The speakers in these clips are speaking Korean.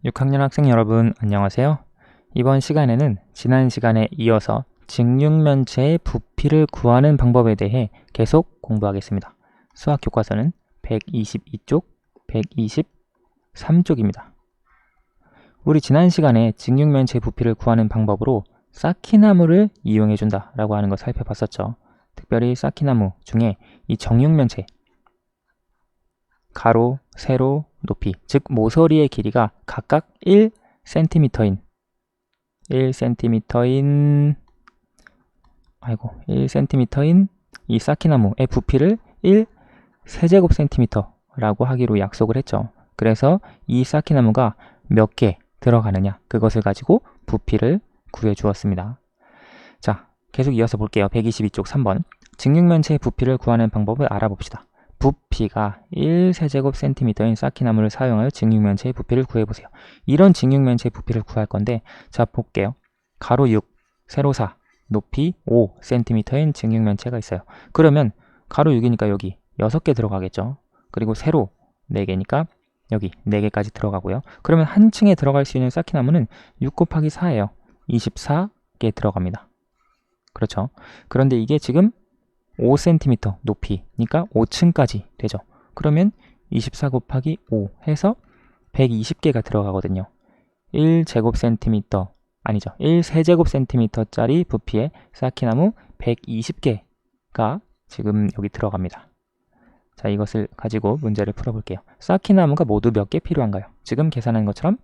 6학년 학생 여러분 안녕하세요. 이번 시간에는 지난 시간에 이어서 직육면체의 부피를 구하는 방법에 대해 계속 공부하겠습니다. 수학 교과서는 122쪽, 123쪽입니다. 우리 지난 시간에 직육면체의 부피를 구하는 방법으로 쌓기나무를 이용해준다 라고 하는 거 살펴봤었죠. 특별히 쌓기나무 중에 이 정육면체, 가로, 세로, 높이, 즉 모서리의 길이가 각각 1cm인 1cm인 이 쌓기나무의 부피를 1세제곱센티미터라고 하기로 약속을 했죠. 그래서 이 쌓기나무가 몇 개 들어가느냐 그것을 가지고 부피를 구해 주었습니다. 자, 계속 이어서 볼게요. 122쪽 3번 직육면체의 부피를 구하는 방법을 알아봅시다. 부피가 1세제곱센티미터인 쌓기나무를 사용하여 직육면체의 부피를 구해보세요. 이런 직육면체의 부피를 구할 건데 자 볼게요. 가로 6, 세로 4, 높이 5cm인 직육면체가 있어요. 그러면 가로 6이니까 여기 6개 들어가겠죠. 그리고 세로 4개니까 여기 4개까지 들어가고요. 그러면 한 층에 들어갈 수 있는 쌓기나무는 6 곱하기 4예요. 24개 들어갑니다. 그렇죠. 그런데 이게 지금 5cm 높이니까 5층까지 되죠. 그러면 24 곱하기 5 해서 120개가 들어가거든요. 1제곱센티미터 아니죠. 1세제곱센티미터짜리 부피의 쌓기나무 120개가 지금 여기 들어갑니다. 자, 이것을 가지고 문제를 풀어볼게요. 쌓기나무가 모두 몇 개 필요한가요? 지금 계산한 것처럼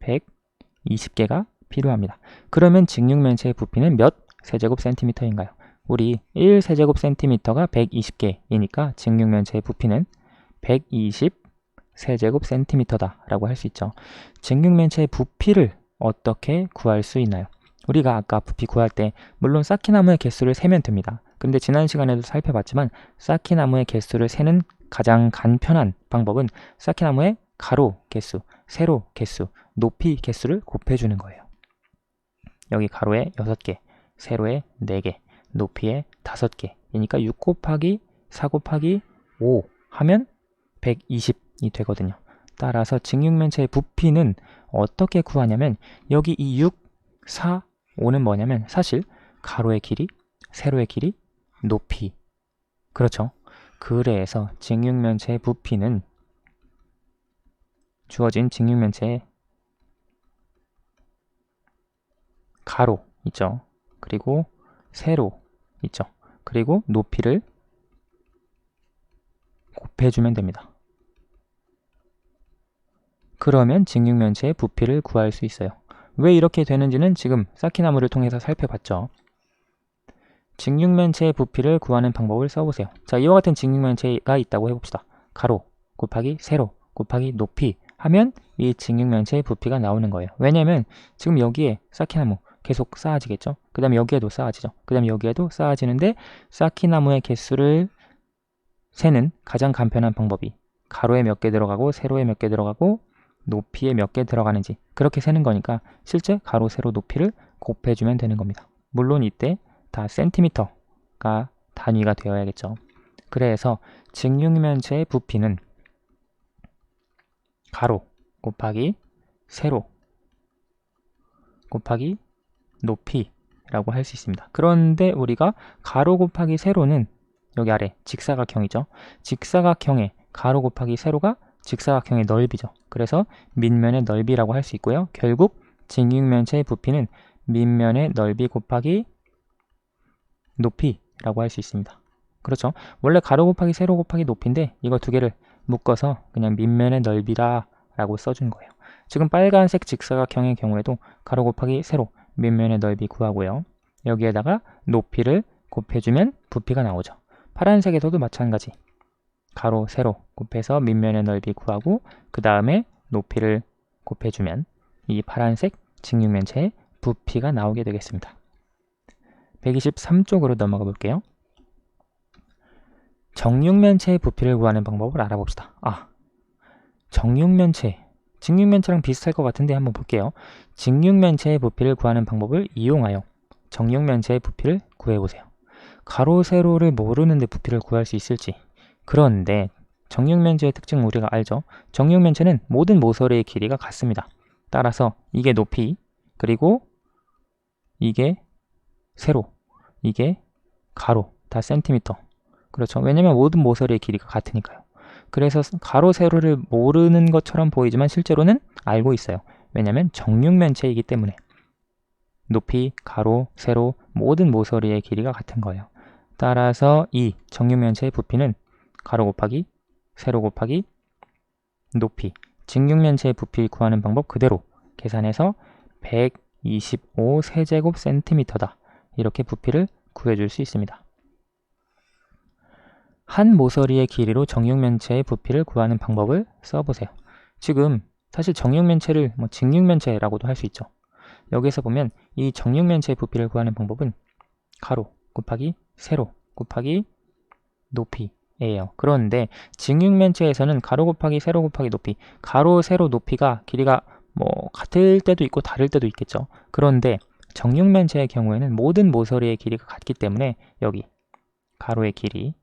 120개가 필요합니다. 그러면 직육면체의 부피는 몇 세제곱센티미터인가요? 우리 1세제곱센티미터가 120개이니까 직육면체의 부피는 120세제곱센티미터다 라고 할 수 있죠. 직육면체의 부피를 어떻게 구할 수 있나요? 우리가 아까 부피 구할 때 물론 쌓기나무의 개수를 세면 됩니다. 근데 지난 시간에도 살펴봤지만 쌓기나무의 개수를 세는 가장 간편한 방법은 쌓기나무의 가로 개수, 세로 개수, 높이 개수를 곱해주는 거예요. 여기 가로에 6개, 세로에 4개, 높이에 5개이니까 6 곱하기 4 곱하기 5 하면 120이 되거든요. 따라서 직육면체의 부피는 어떻게 구하냐면 여기 이 6, 4, 5는 뭐냐면 사실 가로의 길이, 세로의 길이, 높이. 그렇죠. 그래서 직육면체의 부피는 주어진 직육면체의 가로 있죠. 그리고 세로 있죠. 그리고 높이를 곱해주면 됩니다. 그러면 직육면체의 부피를 구할 수 있어요. 왜 이렇게 되는지는 지금 쌓기나무를 통해서 살펴봤죠. 직육면체의 부피를 구하는 방법을 써보세요. 자, 이와 같은 직육면체가 있다고 해봅시다. 가로 곱하기 세로 곱하기 높이 하면 이 직육면체의 부피가 나오는 거예요. 왜냐면 지금 여기에 쌓기나무 계속 쌓아지겠죠. 그 다음에 여기에도 쌓아지죠. 그 다음에 여기에도 쌓아지는데 쌓기나무의 개수를 세는 가장 간편한 방법이 가로에 몇 개 들어가고 세로에 몇 개 들어가고 높이에 몇 개 들어가는지 그렇게 세는 거니까 실제 가로, 세로, 높이를 곱해주면 되는 겁니다. 물론 이때 다 센티미터가 단위가 되어야겠죠. 그래서 직육면체의 부피는 가로 곱하기 세로 곱하기 높이라고 할 수 있습니다. 그런데 우리가 가로 곱하기 세로는 여기 아래 직사각형이죠. 직사각형의 가로 곱하기 세로가 직사각형의 넓이죠. 그래서 밑면의 넓이라고 할 수 있고요. 결국 직육면체의 부피는 밑면의 넓이 곱하기 높이라고 할 수 있습니다. 그렇죠. 원래 가로 곱하기 세로 곱하기 높이인데 이거 두 개를 묶어서 그냥 밑면의 넓이라 라고 써준 거예요. 지금 빨간색 직사각형의 경우에도 가로 곱하기 세로 밑면의 넓이 구하고요. 여기에다가 높이를 곱해주면 부피가 나오죠. 파란색에서도 마찬가지. 가로, 세로 곱해서 밑면의 넓이 구하고 그 다음에 높이를 곱해주면 이 파란색 직육면체의 부피가 나오게 되겠습니다. 123쪽으로 넘어가 볼게요. 정육면체의 부피를 구하는 방법을 알아봅시다. 정육면체, 직육면체랑 비슷할 것 같은데 한번 볼게요. 직육면체의 부피를 구하는 방법을 이용하여 정육면체의 부피를 구해보세요. 가로, 세로를 모르는데 부피를 구할 수 있을지. 그런데 정육면체의 특징 우리가 알죠. 정육면체는 모든 모서리의 길이가 같습니다. 따라서 이게 높이, 그리고 이게 세로, 이게 가로, 다 센티미터. 그렇죠. 왜냐면 모든 모서리의 길이가 같으니까요. 그래서 가로, 세로를 모르는 것처럼 보이지만 실제로는 알고 있어요. 왜냐면 정육면체이기 때문에. 높이, 가로, 세로 모든 모서리의 길이가 같은 거예요. 따라서 이 정육면체의 부피는 가로 곱하기 세로 곱하기 높이, 직육면체의 부피 구하는 방법 그대로 계산해서 125 세제곱 센티미터다. 이렇게 부피를 구해줄 수 있습니다. 한 모서리의 길이로 정육면체의 부피를 구하는 방법을 써보세요. 지금 사실 정육면체를 직육면체라고도 할 수 있죠. 여기서 보면 이 정육면체의 부피를 구하는 방법은 가로 곱하기 세로 곱하기 높이예요. 그런데 직육면체에서는 가로 곱하기 세로 곱하기 높이, 가로, 세로, 높이가 길이가 같을 때도 있고 다를 때도 있겠죠. 그런데 정육면체의 경우에는 모든 모서리의 길이가 같기 때문에 여기 가로의 길이,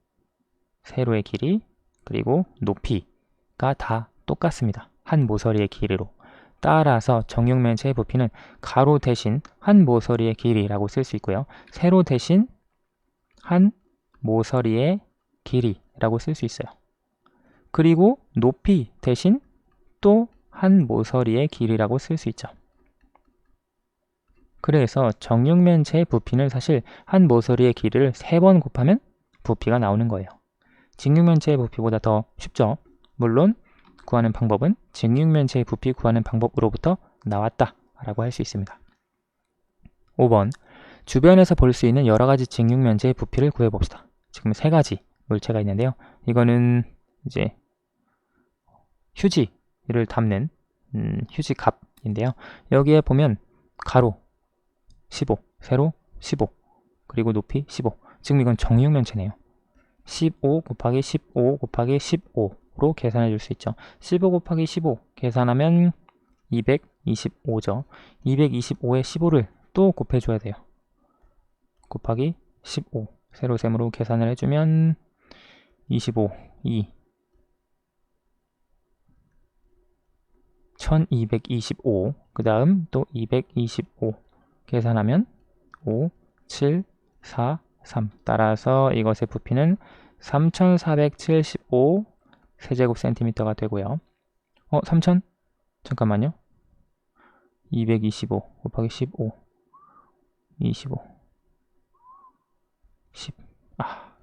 세로의 길이, 그리고 높이가 다 똑같습니다. 한 모서리의 길이로. 따라서 정육면체의 부피는 가로 대신 한 모서리의 길이라고 쓸 수 있고요. 세로 대신 한 모서리의 길이라고 쓸 수 있어요. 그리고 높이 대신 또 한 모서리의 길이라고 쓸 수 있죠. 그래서 정육면체의 부피는 사실 한 모서리의 길이를 3번 곱하면 부피가 나오는 거예요. 직육면체의 부피보다 더 쉽죠. 물론 구하는 방법은 직육면체의 부피 구하는 방법으로부터 나왔다 라고 할 수 있습니다. 5번, 주변에서 볼 수 있는 여러 가지 직육면체의 부피를 구해봅시다. 지금 3가지 물체가 있는데요. 이거는 이제 휴지를 담는 휴지 값인데요. 여기에 보면 가로 15, 세로 15, 그리고 높이 15. 지금 이건 정육면체네요. 15 곱하기 15 곱하기 15로 계산해 줄 수 있죠. 15 곱하기 15 계산하면 225죠. 225에 15를 또 곱해줘야 돼요. 곱하기 15, 세로셈으로 계산을 해주면 25, 2, 1225, 그 다음 또 225 계산하면 5, 7, 4, 3. 따라서 이것의 부피는 3475 세제곱 센티미터가 되고요. 3000? 잠깐만요. 225 곱하기 15, 25, 10.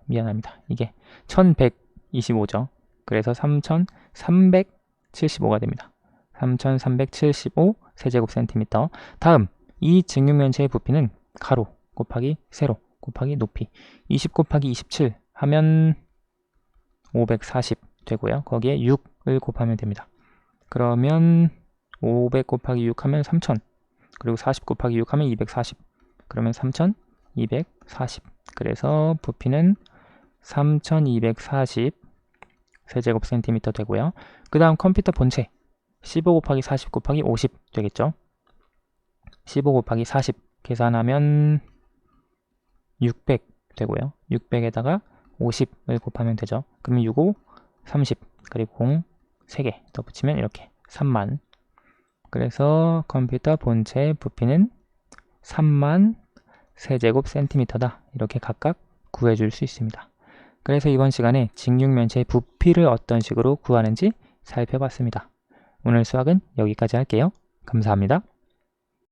미안합니다. 이게 1125죠. 그래서 3375가 됩니다. 3375 세제곱 센티미터. 다음, 이 직육면체의 부피는 가로 곱하기 세로 곱하기 높이, 20 곱하기 27 하면 540 되고요. 거기에 6을 곱하면 됩니다. 그러면 500 곱하기 6 하면 3000, 그리고 40 곱하기 6 하면 240, 그러면 3240. 그래서 부피는 3240 세제곱 센티미터 되고요. 그 다음 컴퓨터 본체 15 곱하기 40 곱하기 50 되겠죠. 15 곱하기 40 계산하면 600 되고요. 600에다가 50을 곱하면 되죠. 그러면 65, 30, 그리고 0 3개 더 붙이면 이렇게 3만. 그래서 컴퓨터 본체의 부피는 3만 세제곱 센티미터다. 이렇게 각각 구해줄 수 있습니다. 그래서 이번 시간에 직육면체의 부피를 어떤 식으로 구하는지 살펴봤습니다. 오늘 수학은 여기까지 할게요. 감사합니다.